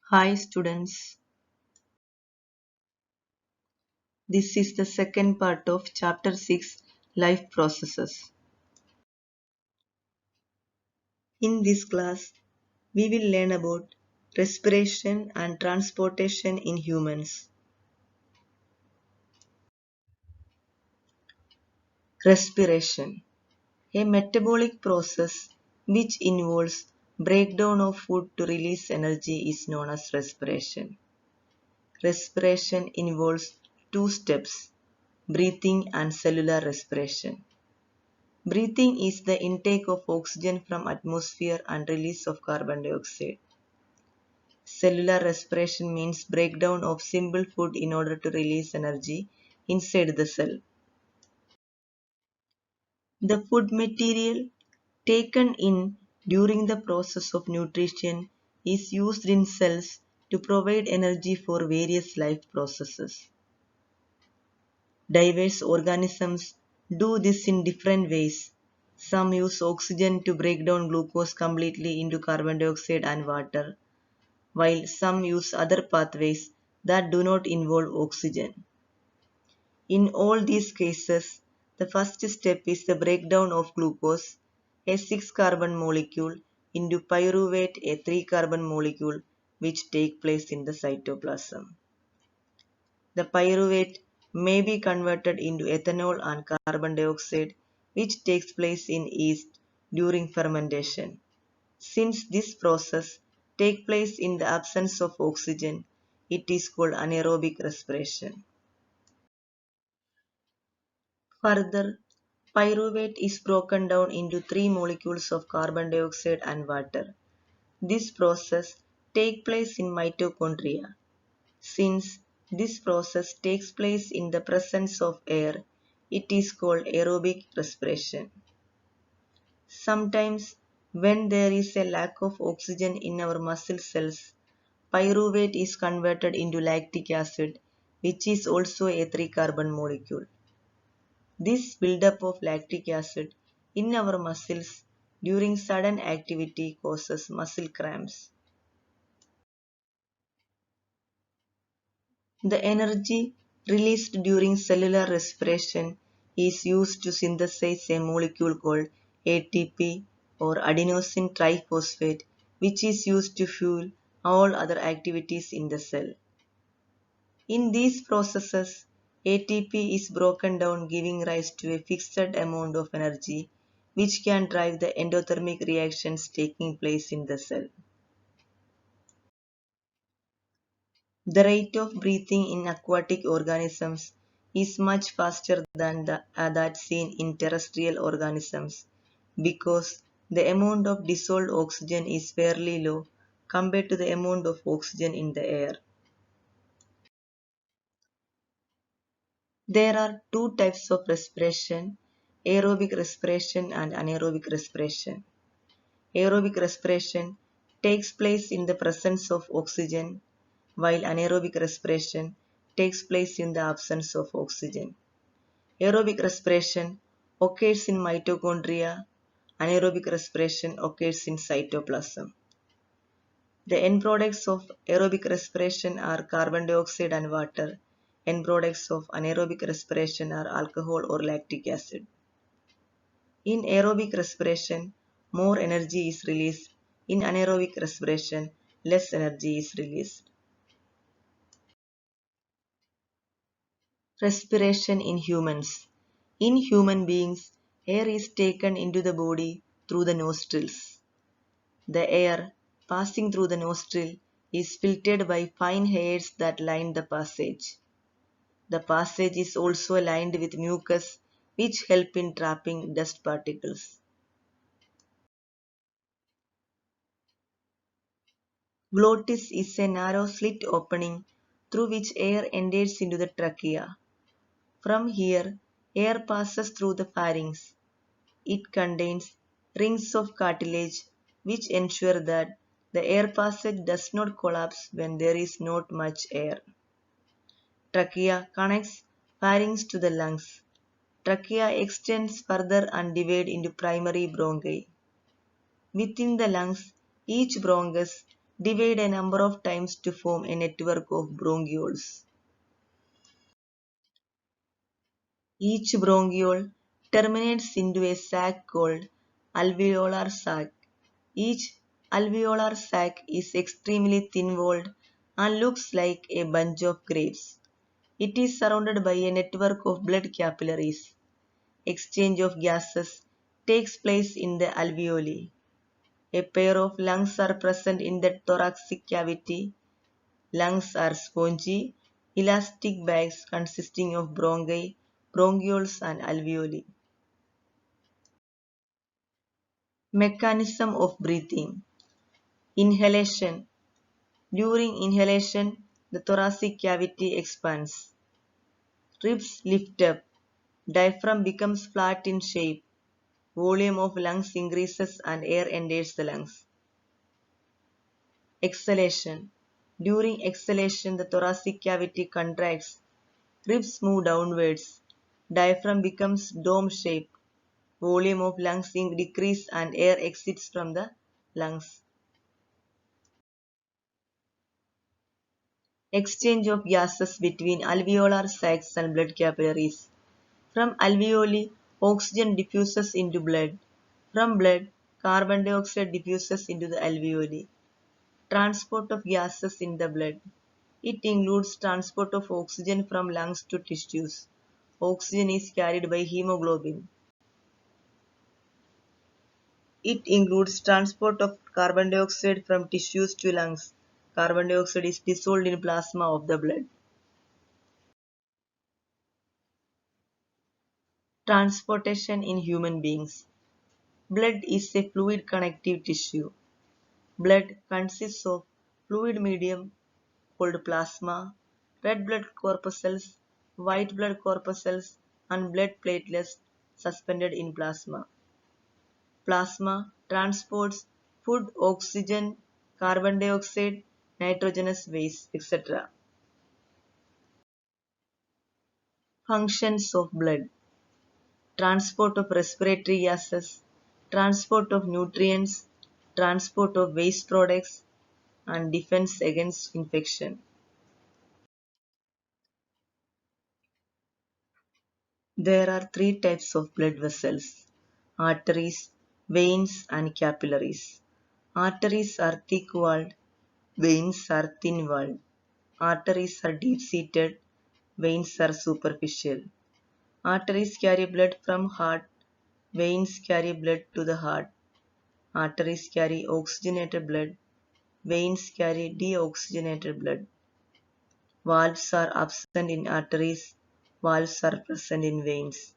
Hi students, this is the second part of chapter 6 Life Processes. In this class, we will learn about respiration and transportation in humans. Respiration, a metabolic process which involves breakdown of food to release energy is known as respiration. Respiration involves two steps, breathing and cellular respiration. Breathing is the intake of oxygen from atmosphere and release of carbon dioxide. Cellular respiration means breakdown of simple food in order to release energy inside the cell. The food material taken in during the process of nutrition is used in cells to provide energy for various life processes. Diverse organisms do this in different ways. Some use oxygen to break down glucose completely into carbon dioxide and water, while some use other pathways that do not involve oxygen. In all these cases, the first step is the breakdown of glucose, a 6-carbon molecule, into pyruvate, a 3-carbon molecule, which take place in the cytoplasm. The pyruvate may be converted into ethanol and carbon dioxide, which takes place in yeast during fermentation. Since this process takes place in the absence of oxygen, it is called anaerobic respiration. Further, pyruvate is broken down into three molecules of carbon dioxide and water. This process takes place in mitochondria. Since this process takes place in the presence of air, it is called aerobic respiration. Sometimes, when there is a lack of oxygen in our muscle cells, pyruvate is converted into lactic acid, which is also a 3-carbon molecule. This buildup of lactic acid in our muscles during sudden activity causes muscle cramps. The energy released during cellular respiration is used to synthesize a molecule called ATP or adenosine triphosphate, which is used to fuel all other activities in the cell. In these processes, ATP is broken down, giving rise to a fixed amount of energy which can drive the endothermic reactions taking place in the cell. The rate of breathing in aquatic organisms is much faster than that seen in terrestrial organisms because the amount of dissolved oxygen is fairly low compared to the amount of oxygen in the air. There are two types of respiration, aerobic respiration and anaerobic respiration. Aerobic respiration takes place in the presence of oxygen, while anaerobic respiration takes place in the absence of oxygen. Aerobic respiration occurs in mitochondria, anaerobic respiration occurs in cytoplasm. The end products of aerobic respiration are carbon dioxide and water. End products of anaerobic respiration are alcohol or lactic acid. In aerobic respiration, more energy is released. In anaerobic respiration, less energy is released. Respiration in humans. In human beings, air is taken into the body through the nostrils. The air passing through the nostril is filtered by fine hairs that line the passage. The passage is also lined with mucus which help in trapping dust particles. Glottis is a narrow slit opening through which air enters into the trachea. From here, air passes through the pharynx. It contains rings of cartilage which ensure that the air passage does not collapse when there is not much air. Trachea connects pharynx to the lungs. Trachea extends further and divides into primary bronchi. Within the lungs, each bronchus divide a number of times to form a network of bronchioles. Each bronchiole terminates into a sac called alveolar sac. Each alveolar sac is extremely thin-walled and looks like a bunch of grapes. It is surrounded by a network of blood capillaries. Exchange of gases takes place in the alveoli. A pair of lungs are present in the thoracic cavity. Lungs are spongy, elastic bags consisting of bronchi, bronchioles and alveoli. Mechanism of breathing. Inhalation. During inhalation, the thoracic cavity expands. Ribs lift up. Diaphragm becomes flat in shape. Volume of lungs increases and air enters the lungs. Exhalation. During exhalation, the thoracic cavity contracts. Ribs move downwards. Diaphragm becomes dome-shaped. Volume of lungs decreases and air exits from the lungs. Exchange of gases between alveolar sacs and blood capillaries. From alveoli, oxygen diffuses into blood. From blood, carbon dioxide diffuses into the alveoli. Transport of gases in the blood. It includes transport of oxygen from lungs to tissues. Oxygen is carried by hemoglobin. It includes transport of carbon dioxide from tissues to lungs. Carbon dioxide is dissolved in plasma of the blood. Transportation in human beings. Blood is a fluid connective tissue. Blood consists of fluid medium called plasma, red blood corpuscles, white blood corpuscles, and blood platelets suspended in plasma. Plasma transports food, oxygen, carbon dioxide, nitrogenous waste, etc. Functions of blood. Transport of respiratory gases, transport of nutrients, transport of waste products, and defense against infection. There are three types of blood vessels: arteries, veins, and capillaries. Arteries are thick walled, veins are thin walled. Arteries are deep seated, veins are superficial. Arteries carry blood from heart, veins carry blood to the heart. Arteries carry oxygenated blood, veins carry deoxygenated blood. Valves are absent in arteries, valves are present in veins.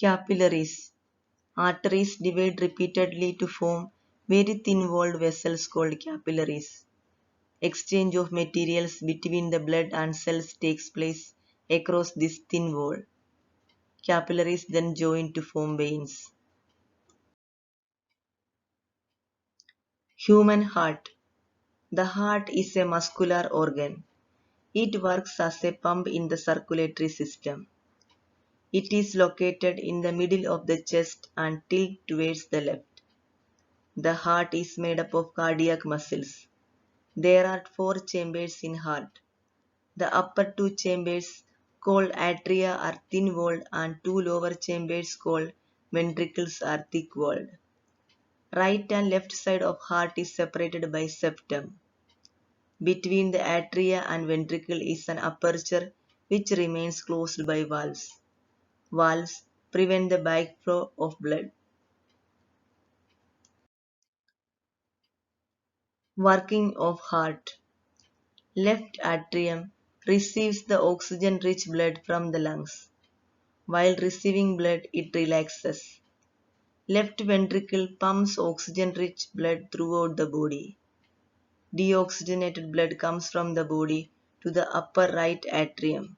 Capillaries. Arteries divide repeatedly to form very thin-walled vessels called capillaries. Exchange of materials between the blood and cells takes place across this thin wall. Capillaries then join to form veins. Human heart. The heart is a muscular organ. It works as a pump in the circulatory system. It is located in the middle of the chest and tilted towards the left. The heart is made up of cardiac muscles. There are four chambers in heart. The upper two chambers, called atria, are thin-walled and two lower chambers, called ventricles, are thick-walled. Right and left side of heart is separated by septum. Between the atria and ventricle is an aperture which remains closed by valves. Valves prevent the backflow of blood. Working of heart. Left atrium receives the oxygen-rich blood from the lungs. While receiving blood, it relaxes. Left ventricle pumps oxygen-rich blood throughout the body. Deoxygenated blood comes from the body to the upper right atrium.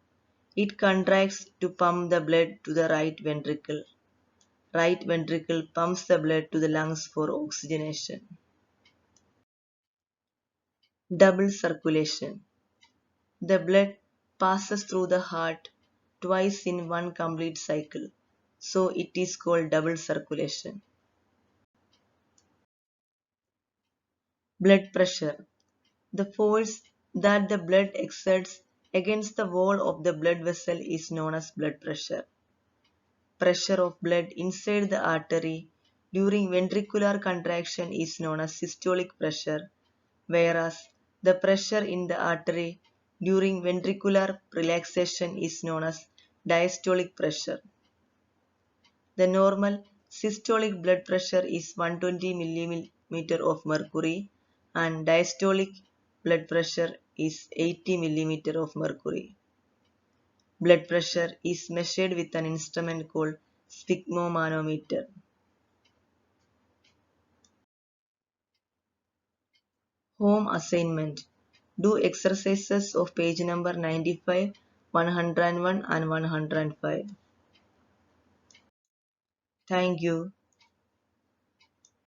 It contracts to pump the blood to the right ventricle. Right ventricle pumps the blood to the lungs for oxygenation. Double circulation. The blood passes through the heart twice in one complete cycle, so it is called double circulation. Blood pressure. The force that the blood exerts against the wall of the blood vessel is known as blood pressure. Pressure of blood inside the artery during ventricular contraction is known as systolic pressure, whereas the pressure in the artery during ventricular relaxation is known as diastolic pressure. The normal systolic blood pressure is 120 mm of mercury and diastolic blood pressure is 80 mm of mercury. Blood pressure is measured with an instrument called sphygmomanometer. Home assignment. Do exercises of page number 95, 101 and 105. Thank you.